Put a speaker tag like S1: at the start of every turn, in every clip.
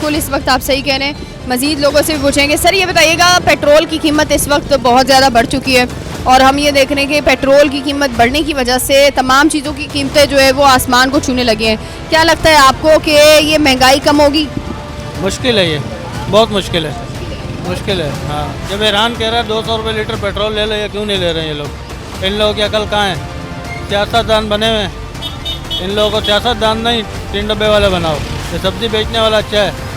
S1: बिल्कुल इस वक्त आप सही कह रहे हैं। मज़ीद लोगों से भी पूछेंगे। सर ये बताइएगा, पेट्रोल की कीमत इस वक्त बहुत ज़्यादा बढ़ चुकी है और हम ये देख रहे हैं कि पेट्रोल की कीमत बढ़ने की वजह से तमाम चीज़ों की कीमतें जो है वो आसमान को छूने लगी हैं। क्या लगता है आपको कि ये महंगाई कम होगी?
S2: मुश्किल है, ये बहुत मुश्किल है, मुश्किल है। हाँ, जब ईरान कह रहा है 200 रुपये लीटर पेट्रोल ले लो, ये क्यों नहीं ले रहे हैं ये लोग? इन लोगों की अकल कहाँ है? सियासतदान बने हुए हैं, इन लोगों को सियासतदान नहीं, 3 डब्बे वाले बनाओ। ये सब्ज़ी बेचने वाला अच्छा है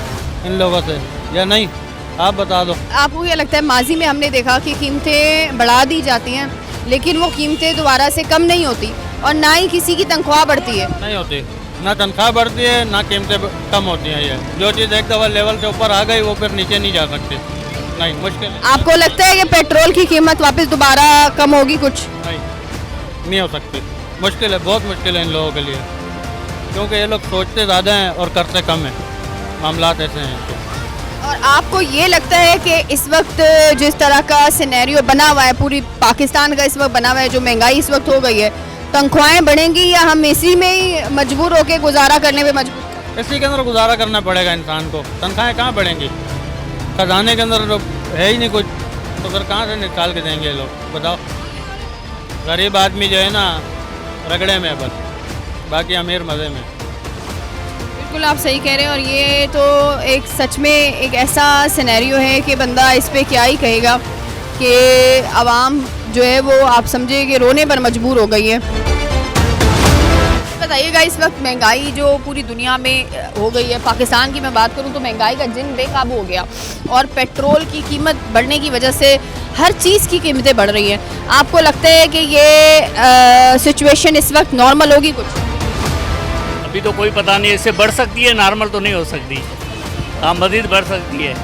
S2: इन लोगों से या नहीं, आप बता दो।
S1: आपको क्या लगता है, माजी में हमने देखा कि कीमतें बढ़ा दी जाती हैं लेकिन वो कीमतें दोबारा से कम नहीं होती और ना ही किसी की तनख्वाह बढ़ती है?
S2: नहीं होती, ना तनख्वाह बढ़ती है ना कीमतें कम होती हैं। ये जो चीज़ एक दफ़ा लेवल से ऊपर आ गई वो फिर नीचे नहीं जा सकती। नहीं, मुश्किल है।
S1: आपको लगता है कि पेट्रोल की कीमत वापस दोबारा कम होगी कुछ?
S2: नहीं हो सकती, मुश्किल है, बहुत मुश्किल है इन लोगों के लिए, क्योंकि ये लोग सोचते ज़्यादा हैं और करते कम हैं। मामलात ऐसे हैं।
S1: और आपको ये लगता है कि इस वक्त जिस तरह का सिनेरियो बना हुआ है, पूरी पाकिस्तान का इस वक्त बना हुआ है, जो महंगाई इस वक्त हो गई है, तनख्वाहें बढ़ेंगी या हम इसी में ही मजबूर होकर गुजारा करने पे मजबूर?
S2: इसी के अंदर गुजारा करना पड़ेगा इंसान को। तनख्वाहें कहाँ बढ़ेंगी? खजाने के अंदर तो है ही नहीं कुछ, तो फिर कहाँ से निकाल के देंगे ये लोग, बताओ? गरीब आदमी जो है ना रगड़े में, बस बाकी अमीर मज़े में।
S1: बिल्कुल आप सही कह रहे हैं और ये तो एक सच में एक ऐसा सिनेरियो है कि बंदा इस पे क्या ही कहेगा कि आवाम जो है वो आप समझे कि रोने पर मजबूर हो गई है। बताइएगा, इस वक्त महंगाई जो पूरी दुनिया में हो गई है, पाकिस्तान की मैं बात करूं तो महंगाई का जिन बेकाबू हो गया और पेट्रोल की कीमत बढ़ने की वजह से हर चीज़ की कीमतें बढ़ रही हैं। आपको लगता है कि ये सिचुएशन इस वक्त नॉर्मल होगी कुछ?
S3: अभी तो कोई पता नहीं, इससे बढ़ सकती है, नॉर्मल तो नहीं हो सकती। हाँ, मज़ीद बढ़ सकती है।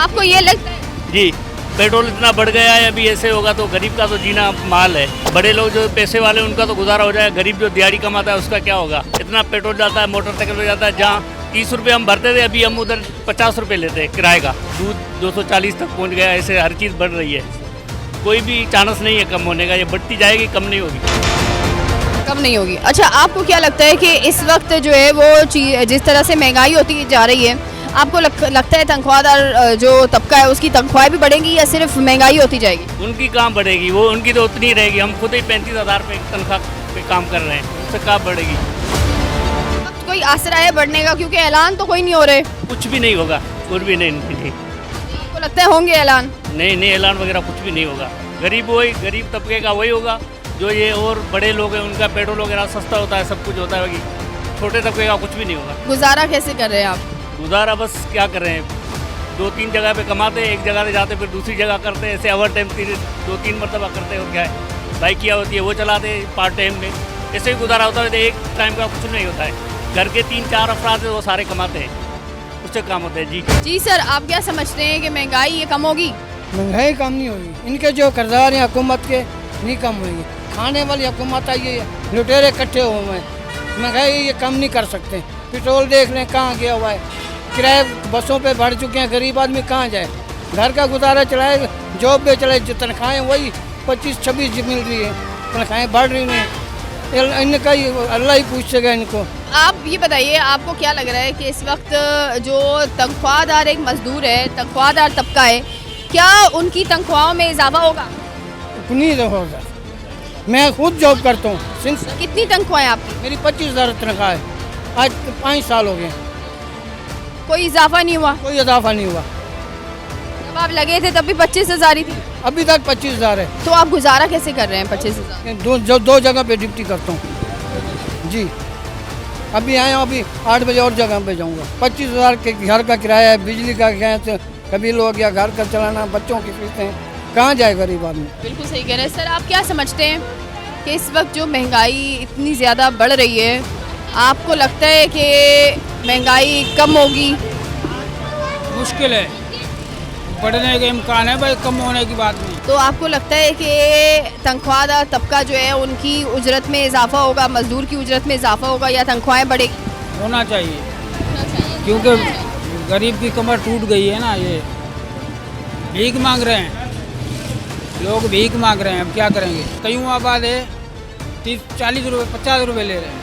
S1: आपको ये लगता है?
S3: जी, पेट्रोल इतना बढ़ गया है, अभी ऐसे होगा तो गरीब का तो जीना माल है। बड़े लोग जो पैसे वाले उनका तो गुजारा हो जाएगा, गरीब जो दिहाड़ी कमाता है उसका क्या होगा? इतना पेट्रोल जाता है, मोटरसाइकिल पे जाता है, जहाँ 30 रुपये हम भरते थे अभी हम उधर 50 रुपये लेते हैं किराए का। दूध 240 तक पहुँच गया, ऐसे हर चीज़ बढ़ रही है। कोई भी चांस नहीं है कम होने का, ये बढ़ती जाएगी, कम नहीं होगी।
S1: कम नहीं होगी। अच्छा, आपको क्या लगता है कि इस वक्त जो है वो जिस तरह से महंगाई होती जा रही है, आपको लगता है तनख्वाहदार जो तबका है उसकी तनख्वाहें भी बढ़ेंगी या सिर्फ महंगाई होती जाएगी?
S3: उनकी कहाँ बढ़ेगी, वो उनकी तो उतनी रहेगी। हम खुद ही 35,000 पे तनख्वाह पे काम कर रहे हैं, उससे कहाँ बढ़ेगी?
S1: अब कोई आसरा है बढ़ने का, क्योंकि ऐलान तो कोई नहीं हो रहे।
S3: कुछ भी नहीं होगा, कुछ भी नहीं।
S1: आपको लगता है होंगे ऐलान?
S3: नहीं, ऐलान वगैरह कुछ भी नहीं होगा। गरीब वही, गरीब तबके का वही होगा। जो ये और बड़े लोग हैं उनका पेट्रोल वगैरह सस्ता होता है, सब कुछ होता है, छोटे तबके का कुछ भी नहीं होगा।
S1: गुजारा कैसे कर रहे हैं आप?
S3: गुजारा बस क्या कर रहे हैं, 2-3 जगह पे कमाते, एक जगह से जाते फिर दूसरी जगह करते, ऐसे ओवर टाइम 2-3 मरतबा करते और क्या है, बाइक किया होती है वो चलाते पार्ट टाइम में, ऐसे ही गुजारा होता है। एक टाइम का कुछ नहीं होता है। घर के 3-4 अफराद वो सारे कमाते हैं, उससे काम होता है।
S1: जी सर, आप क्या समझते हैं कि महंगाई ये कम होगी?
S4: महंगाई कम नहीं होगी, इनके जो कर्जदार हैं हुकूमत के नहीं कम होगी। खाने वाली हुकूमत आई है, लुटेरे इकट्ठे हुए हैं, महंगाई ये कम नहीं कर सकते। पेट्रोल देख लें कहाँ गया हुआ है, किराए बसों पे बढ़ चुके हैं, गरीब आदमी कहाँ जाए, घर का गुजारा चलाए, जॉब पे चलाए, जो तनख्वाहें वही 25-26 मिल रही है, तनख्वाहें बढ़ रही हैं। इनका ही अल्लाह ही पूछेगा इनको।
S1: आप ये बताइए, आपको क्या लग रहा है कि इस वक्त जो तनख्वाहदार एक मजदूर है, तनख्वाहदार तबका है, क्या उनकी तनख्वाहों में इजाफा होगा?
S4: उन्हीं तो होगा। मैं खुद जॉब करता हूँ।
S1: कितनी तनख्वाह है आपकी?
S4: मेरी 25,000 तनख्वाह है, आज 5 साल हो गए,
S1: कोई इजाफा नहीं हुआ?
S4: कोई इजाफा नहीं हुआ।
S1: जब आप लगे थे तब भी 25,000 ही थी?
S4: अभी तक 25,000 है।
S1: तो आप गुजारा कैसे कर रहे हैं 25,000?
S4: दो जगह पे ड्यूटी करता हूँ जी। अभी आया हूँ, अभी 8 बजे और जगह पे जाऊँगा। 25,000 के घर का किराया है, बिजली का गैस, कभी लोग या घर का चलाना, बच्चों की फीसें, कहाँ जाए गरीब आदमी?
S1: बिल्कुल सही कह रहे हैं सर। आप क्या समझते हैं कि इस वक्त जो महंगाई इतनी ज़्यादा बढ़ रही है, आपको लगता है कि महंगाई कम होगी?
S5: मुश्किल है, बढ़ने के इम्कान है भाई, कम होने की बात नहीं।
S1: तो आपको लगता है कि तनख्वाहदार तबका जो है उनकी उजरत में इजाफा होगा, मजदूर की उजरत में इजाफा होगा या तनख्वाहें बढ़ेगी?
S5: होना चाहिए, क्योंकि गरीब की कमर टूट गई है ना। ये भीख मांग रहे हैं लोग, भीख मांग रहे हैं, अब क्या करेंगे? कईयों आबाद है 30-40 रुपये 50 रुपये ले रहे हैं,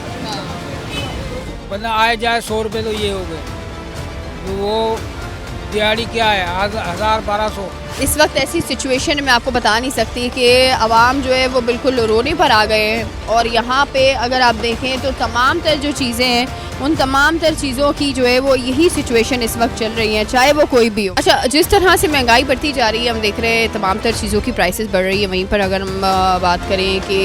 S5: बंदा आए जाए 100 रुपये तो ये हो गए। वो दिहाड़ी क्या है 1000-1200।
S1: इस वक्त ऐसी सिचुएशन में आपको बता नहीं सकती कि आवाम जो है वो बिल्कुल रोने पर आ गए हैं। और यहाँ पे अगर आप देखें तो तमाम तर जो चीज़ें हैं उन तमाम तर चीज़ों की जो है वो यही सिचुएशन इस वक्त चल रही है, चाहे वो कोई भी हो। अच्छा, जिस तरह से महंगाई बढ़ती जा रही है, हम देख रहे हैं तमाम तर चीज़ों की प्राइसेस बढ़ रही है। वहीं पर अगर हम बात करें कि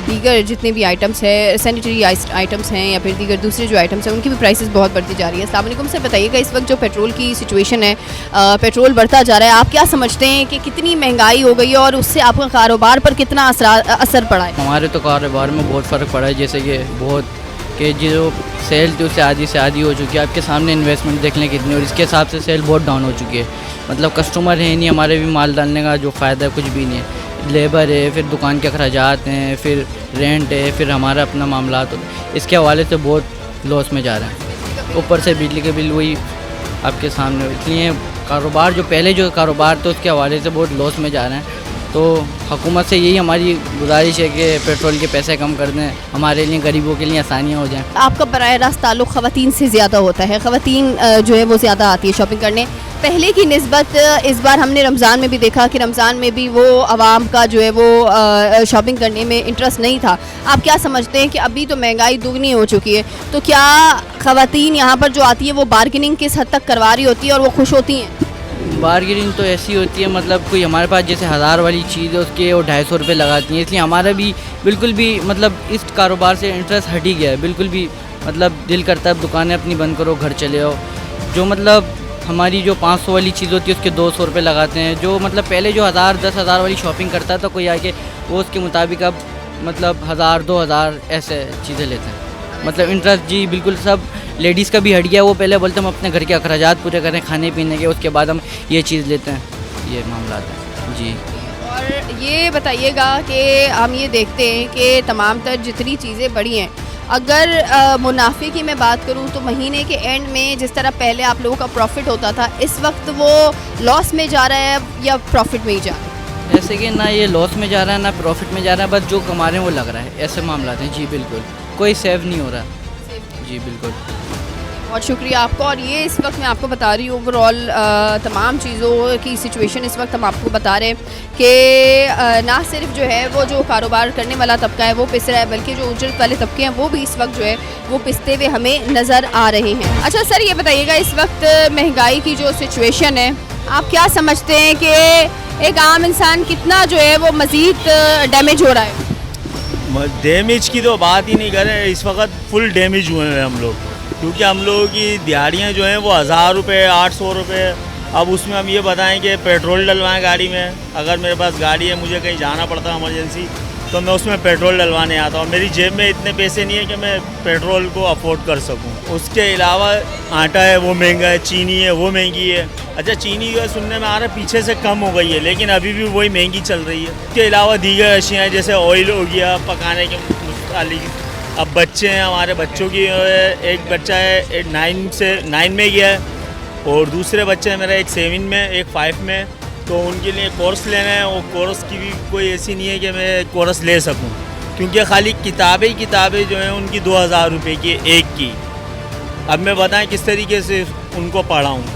S1: दीगर जितने भी आइटम्स हैं, सैनिटरी आइटम्स हैं या फिर दीगर दूसरे जो आइटम्स हैं, उनकी भी प्राइसेस बहुत बढ़ती जा रही है। अस्सलाम वालेकुम सर, बताइएगा इस वक्त जो पेट्रोल की सिचुएशन है, पेट्रोल बढ़ता जा रहा है, आप क्या समझते हैं कि कितनी महंगाई हो गई है और उससे आपका कारोबार पर कितना असर पड़ा है?
S6: हमारे तो कारोबार में बहुत फ़र्क पड़ा है, जैसे कि बहुत कि जो सेल थी उससे आधी हो चुकी है। आपके सामने इन्वेस्टमेंट देख लें कितनी, और इसके हिसाब से सेल बहुत डाउन हो चुकी है। मतलब कस्टमर है नहीं, हमारे भी माल डालने का जो फ़ायदा है कुछ भी नहीं है। लेबर है, फिर दुकान के अखराजात हैं, फिर रेंट है, फिर हमारा अपना मामला, तो इसके हवाले से बहुत लॉस में जा रहे हैं। ऊपर से बिजली के बिल वही आपके सामने, इसलिए कारोबार जो पहले जो कारोबार थे उसके हवाले से बहुत लॉस में जा रहे हैं। तो हुकूमत से यही हमारी गुजारिश है कि पेट्रोल के पैसे कम कर दें, हमारे लिए गरीबों के लिए आसानियाँ हो जाएं।
S1: आपका बराह रास्त ताल्लुक़ ख़वातीन से ज़्यादा होता है, ख़वातीन जो है वो ज़्यादा आती है शॉपिंग करने पहले की निस्बत। इस बार हमने रमज़ान में भी देखा कि रमज़ान में भी वो आवाम का जो है वो शॉपिंग करने में इंटरेस्ट नहीं था। आप क्या समझते हैं कि अभी तो महंगाई दुगनी हो चुकी है, तो क्या ख़वातीन यहाँ पर जो आती है वो बार्गेनिंग किस हद तक करवा रही होती है और वो खुश होती हैं?
S6: बार्गेनिंग तो ऐसी होती है, मतलब कोई हमारे पास जैसे 1000 वाली चीज़ है उसके वो 250 रुपये लगाती हैं, इसलिए हमारा भी बिल्कुल भी मतलब इस कारोबार से इंटरेस्ट हट ही गया है। बिल्कुल भी मतलब दिल करता है दुकानें अपनी बंद करो, घर चले आओ। जो मतलब हमारी जो 500 वाली चीज़ होती है उसके 200 रुपये लगाते हैं। जो मतलब पहले जो 1000-10,000 वाली शॉपिंग करता था कोई आके, वो उसके मुताबिक अब मतलब 1000-2000 ऐसे चीज़ें लेते हैं। मतलब इंटरेस्ट जी बिल्कुल सब लेडीज़ का भी हट गया। वो पहले बोलते हम अपने घर के अखराजात पूरे करें खाने पीने के, उसके बाद हम ये चीज़ लेते हैं, ये मामला है जी।
S1: और ये बताइएगा कि हम ये देखते हैं कि तमाम तर जितनी चीज़ें बढ़ी हैं, अगर मुनाफे की मैं बात करूं तो महीने के एंड में जिस तरह पहले आप लोगों का प्रॉफिट होता था, इस वक्त वो लॉस में जा रहा है या प्रॉफिट में ही जा रहा है?
S6: जैसे कि ना ये लॉस में जा रहा है ना प्रॉफिट में जा रहा है, बस जो कमा रहे हैं वो लग रहा है, ऐसे मामला हैं जी। बिल्कुल कोई सेव नहीं हो रहा जी। बिल्कुल,
S1: बहुत शुक्रिया आपका। और ये इस वक्त मैं आपको बता रही हूँ ओवरऑल तमाम चीज़ों की सिचुएशन इस वक्त हम आपको बता रहे हैं कि ना सिर्फ जो है वो जो कारोबार करने वाला तबका है वो पिस रहा है, बल्कि जो उजरत वाले तबके हैं वो भी इस वक्त जो है वो पिसते हुए हमें नज़र आ रहे हैं। अच्छा सर, ये बताइएगा इस वक्त महंगाई की जो सिचुएशन है, आप क्या समझते हैं कि एक आम इंसान कितना जो है वो मज़ीद डैमेज हो रहा है?
S7: डैमेज की तो बात ही नहीं करें, इस वक्त फुल डैमेज हुए हैं हम लोग, क्योंकि हम लोगों की दिहाड़ियाँ जो हैं वो 1000 रुपये 800 रुपये। अब उसमें हम ये बताएं कि पेट्रोल डलवाएं गाड़ी में, अगर मेरे पास गाड़ी है मुझे कहीं जाना पड़ता है इमरजेंसी तो मैं उसमें पेट्रोल डलवाने आता हूँ, मेरी जेब में इतने पैसे नहीं है कि मैं पेट्रोल को अफोर्ड कर सकूँ। उसके अलावा आटा है वो महंगा है, चीनी है वो महंगी है। अच्छा, चीनी जो है सुनने में आ रहा है पीछे से कम हो गई है, लेकिन अभी भी वही महंगी चल रही है। उसके अलावा दीगर अशियाँ जैसे ऑयल हो गया पकाने के मुतालिक। अब बच्चे हैं, हमारे बच्चों की एक बच्चा है 9 में गया है और दूसरे बच्चे हैं मेरा एक 7 में एक 5 में, तो उनके लिए कोर्स लेना है। और कोर्स की भी कोई ऐसी नहीं है कि मैं कोर्स ले सकूं, क्योंकि खाली किताबें जो हैं उनकी 2000 रुपये की एक की। अब मैं बताएं किस तरीके से उनको पढ़ाऊं।